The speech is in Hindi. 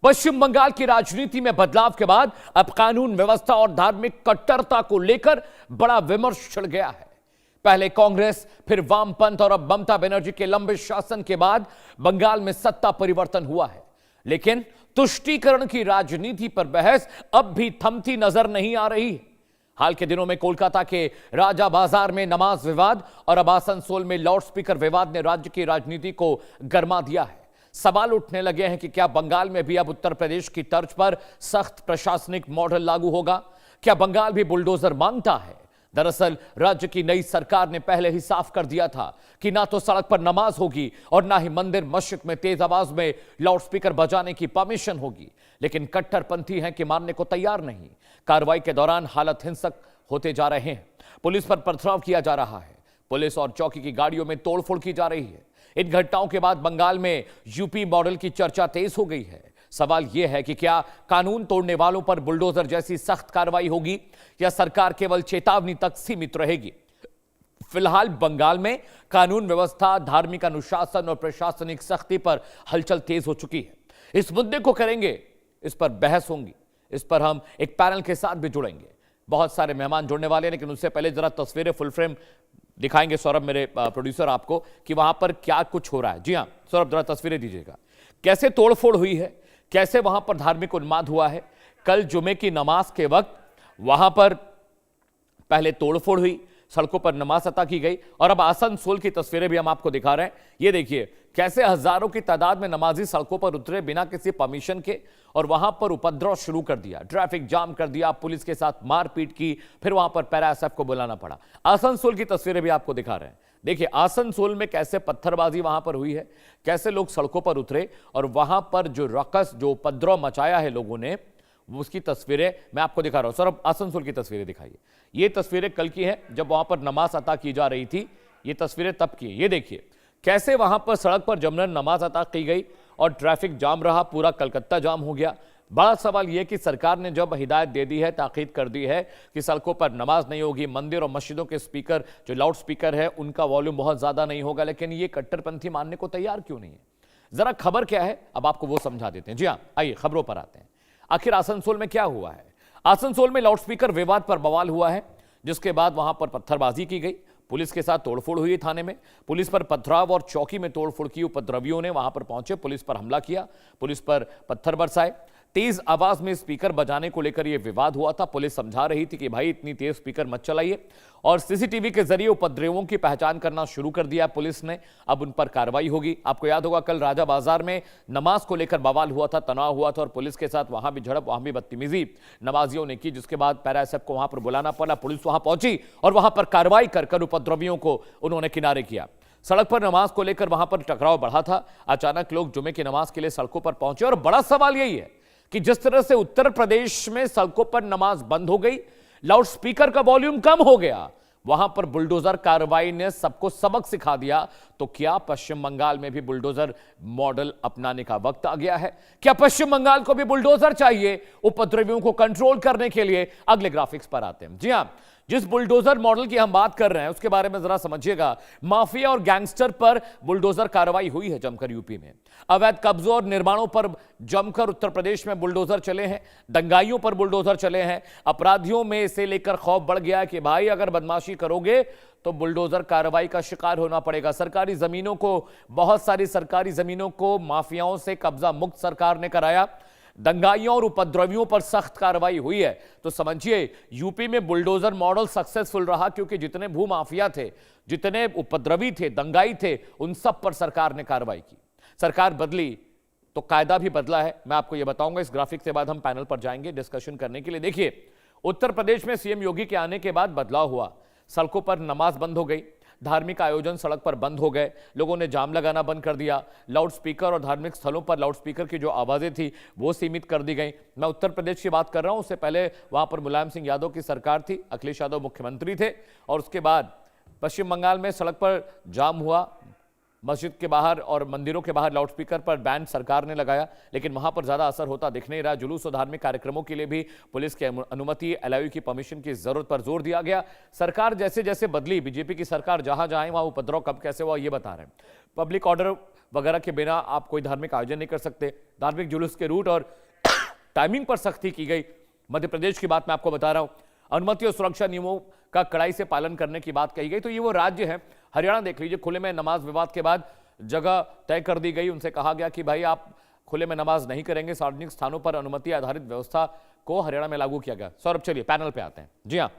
पश्चिम बंगाल की राजनीति में बदलाव के बाद अब कानून व्यवस्था और धार्मिक कट्टरता को लेकर बड़ा विमर्श छिड़ गया है। पहले कांग्रेस, फिर वामपंथ और अब ममता बनर्जी के लंबे शासन के बाद बंगाल में सत्ता परिवर्तन हुआ है, लेकिन तुष्टीकरण की राजनीति पर बहस अब भी थमती नजर नहीं आ रही। हाल के दिनों में कोलकाता के राजा बाजार में नमाज विवाद और अब आसनसोल में लाउडस्पीकर विवाद ने राज्य की राजनीति को गरमा दिया है। सवाल उठने लगे हैं कि क्या बंगाल में भी अब उत्तर प्रदेश की तर्ज पर सख्त प्रशासनिक मॉडल लागू होगा? क्या बंगाल भी बुलडोजर मांगता है? दरअसल राज्य की नई सरकार ने पहले ही साफ कर दिया था कि ना तो सड़क पर नमाज होगी और ना ही मंदिर मस्जिद में तेज आवाज में लाउडस्पीकर बजाने की परमिशन होगी, लेकिन कट्टरपंथी हैं कि मानने को तैयार नहीं। कार्रवाई के दौरान हालात हिंसक होते जा रहे हैं, पुलिस पर पथराव किया जा रहा है, पुलिस और चौकी की गाड़ियों में तोड़फोड़ की जा रही है। इन घटनाओं के बाद बंगाल में यूपी मॉडल की चर्चा तेज हो गई है। सवाल यह है कि क्या कानून तोड़ने वालों पर बुलडोजर जैसी सख्त कार्रवाई होगी या सरकार केवल चेतावनी तक सीमित रहेगी? फिलहाल बंगाल में कानून व्यवस्था, धार्मिक अनुशासन और प्रशासनिक सख्ती पर हलचल तेज हो चुकी है। इस मुद्दे को करेंगे, इस पर बहस होंगी, इस पर हम एक पैनल के साथ भी जुड़ेंगे। बहुत सारे मेहमान जुड़ने वाले हैं, लेकिन उससे पहले जरा तस्वीरें फुल फ्रेम दिखाएंगे सौरभ, मेरे प्रोड्यूसर, आपको कि वहां पर क्या कुछ हो रहा है। जी हां सौरभ, जरा तस्वीरें दीजिएगा। कैसे तोड़फोड़ हुई है, कैसे वहां पर धार्मिक उन्माद हुआ है। कल जुमे की नमाज के वक्त वहां पर पहले तोड़फोड़ हुई, सड़कों पर नमाज अता की गई और अब आसनसोल की तस्वीरें भी हम आपको दिखा रहे हैं। ये देखिए कैसे हजारों की तादाद में नमाजी सड़कों पर उतरे बिना किसी परमिशन के और वहां पर उपद्रव शुरू कर दिया, ट्रैफिक जाम कर दिया, पुलिस के साथ मारपीट की, फिर वहां पर पैरा एसएफ को बुलाना पड़ा। आसनसोल की तस्वीरें भी आपको दिखा रहे हैं। देखिए आसनसोल में कैसे पत्थरबाजी वहां पर हुई है, कैसे लोग सड़कों पर उतरे और वहां पर जो रकस, जो उपद्रव मचाया है लोगों ने, उसकी तस्वीरें मैं आपको दिखा रहा हूं। सर अब आसनसोल की तस्वीरें दिखाइए। ये तस्वीरें कल की हैं जब वहां पर नमाज अता की जा रही थी, ये तस्वीरें तब की। ये देखिए कैसे वहां पर सड़क पर जमनन नमाज अता की गई और ट्रैफिक जाम रहा, पूरा कलकत्ता जाम हो गया। बड़ा सवाल यह कि सरकार ने जब हिदायत दे दी है, ताकीद कर दी है कि सड़कों पर नमाज नहीं होगी, मंदिर और मस्जिदों के स्पीकर, जो लाउड स्पीकर है, उनका वॉल्यूम बहुत ज्यादा नहीं होगा, लेकिन ये कट्टरपंथी मानने को तैयार क्यों नहीं है? जरा खबर क्या है अब आपको वो समझा देते हैं। जी हाँ, आइए खबरों पर आते हैं। आखिर आसनसोल में क्या हुआ है? आसनसोल में लाउडस्पीकर विवाद पर बवाल हुआ है, जिसके बाद वहां पर पत्थरबाजी की गई, पुलिस के साथ तोड़फोड़ हुई। थाने में पुलिस पर पथराव और चौकी में तोड़फोड़ की। उपद्रवियों ने वहां पर पहुंचे, पुलिस पर हमला किया, पुलिस पर पत्थर बरसाए, तेज आवाज में स्पीकर बजाने को लेकर यह विवाद हुआ था। पुलिस समझा रही थी कि भाई इतनी तेज स्पीकर मत चलाइए और सीसीटीवी के जरिए उपद्रवियों की पहचान करना शुरू कर दिया पुलिस ने। अब उन पर कार्रवाई होगी। आपको याद होगा कल राजा बाजार में नमाज को लेकर बवाल हुआ था, तनाव हुआ था और पुलिस के साथ वहां भी झड़प, वहां भी बदतमीजी नमाजियों ने की, जिसके बाद पैरा एसएफ को वहां पर बुलाना पड़ा। पुलिस वहां पहुंची और वहां पर कार्रवाई कर उपद्रवियों को उन्होंने किनारे किया। सड़क पर नमाज को लेकर वहां पर टकराव बढ़ा था। अचानक लोग जुमे की नमाज के लिए सड़कों पर पहुंचे और बड़ा सवाल यही है कि जिस तरह से उत्तर प्रदेश में सड़कों पर नमाज बंद हो गई, लाउडस्पीकर का वॉल्यूम कम हो गया, वहां पर बुलडोजर कार्रवाई ने सबको सबक सिखा दिया। तो क्या पश्चिम बंगाल में भी बुलडोजर मॉडल अपनाने का वक्त आ गया है? क्या पश्चिम बंगाल को भी बुलडोजर चाहिए उपद्रवियों को कंट्रोल करने के लिए? अगले ग्राफिक्स पर आते हैं। जी हां, जिस बुलडोजर मॉडल की हम बात कर रहे हैं उसके बारे में जरा समझिएगा। माफिया और गैंगस्टर पर बुलडोजर कार्रवाई हुई है जमकर यूपी में। अवैध कब्जों और निर्माणों पर जमकर उत्तर प्रदेश में बुलडोजर चले हैं, दंगाइयों पर बुलडोजर चले हैं। अपराधियों में इसे लेकर खौफ बढ़ गया है कि भाई अगर बदमाशी करोगे तो बुलडोजर कार्रवाई का शिकार होना पड़ेगा। सरकारी जमीनों को, बहुत सारी सरकारी जमीनों को माफियाओं से कब्जा मुक्त सरकार ने कराया। दंगाइयों और उपद्रवियों पर सख्त कार्रवाई हुई है। तो समझिए यूपी में बुलडोजर मॉडल सक्सेसफुल रहा, क्योंकि जितने भूमाफिया थे, जितने उपद्रवी थे, दंगाई थे, उन सब पर सरकार ने कार्रवाई की। सरकार बदली तो कायदा भी बदला है। मैं आपको यह बताऊंगा। इस ग्राफिक के बाद हम पैनल पर जाएंगे डिस्कशन करने के लिए। देखिए उत्तर प्रदेश में सीएम योगी के आने के बाद बदलाव हुआ। सड़कों पर नमाज बंद हो गई, धार्मिक आयोजन सड़क पर बंद हो गए, लोगों ने जाम लगाना बंद कर दिया, लाउडस्पीकर और धार्मिक स्थलों पर लाउडस्पीकर की जो आवाजें थी वो सीमित कर दी गई। मैं उत्तर प्रदेश की बात कर रहा हूं, उससे पहले वहां पर मुलायम सिंह यादव की सरकार थी, अखिलेश यादव मुख्यमंत्री थे और उसके बाद पश्चिम बंगाल में सड़क पर जाम हुआ, मस्जिद के बाहर और मंदिरों के बाहर लाउडस्पीकर पर बैन सरकार ने लगाया, लेकिन वहां पर ज्यादा असर होता दिख नहीं रहा। जुलूस और धार्मिक कार्यक्रमों के लिए भी पुलिस की अनुमति, एलआईयू की परमिशन की जरूरत पर जोर दिया गया। सरकार जैसे जैसे बदली, बीजेपी की सरकार जहां जहां वहां उपद्रव कब कैसे हुआ ये बता रहे हैं। पब्लिक ऑर्डर वगैरह के बिना आप कोई धार्मिक आयोजन नहीं कर सकते। धार्मिक जुलूस के रूट और टाइमिंग पर सख्ती की गई। मध्य प्रदेश की बात मैं आपको बता रहा हूं, अनुमति और सुरक्षा नियमों का कड़ाई से पालन करने की बात कही गई। तो ये वो राज्य है। हरियाणा देख लीजिए, खुले में नमाज विवाद के बाद जगह तय कर दी गई। उनसे कहा गया कि भाई आप खुले में नमाज नहीं करेंगे। सार्वजनिक स्थानों पर अनुमति आधारित व्यवस्था को हरियाणा में लागू किया गया। सौरभ, चलिए पैनल पे आते हैं। जी हाँ,